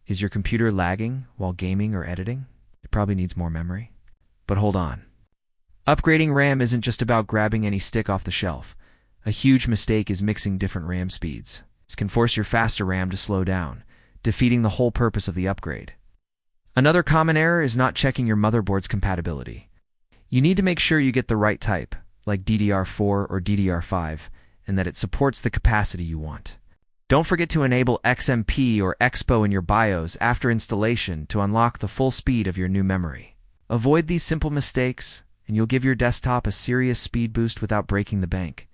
Is your computer lagging while gaming or editing? It probably needs more memory. But hold on. Upgrading RAM isn't just about grabbing any stick off the shelf. A huge mistake is mixing different RAM speeds. This can force your faster RAM to slow down, defeating the whole purpose of the upgrade. Another common error is not checking your motherboard's compatibility. You need to make sure you get the right type, like DDR4 or DDR5, and that it supports the capacity you want. Don't forget to enable XMP or Expo in your BIOS after installation to unlock the full speed of your new memory. Avoid these simple mistakes, and you'll give your desktop a serious speed boost without breaking the bank.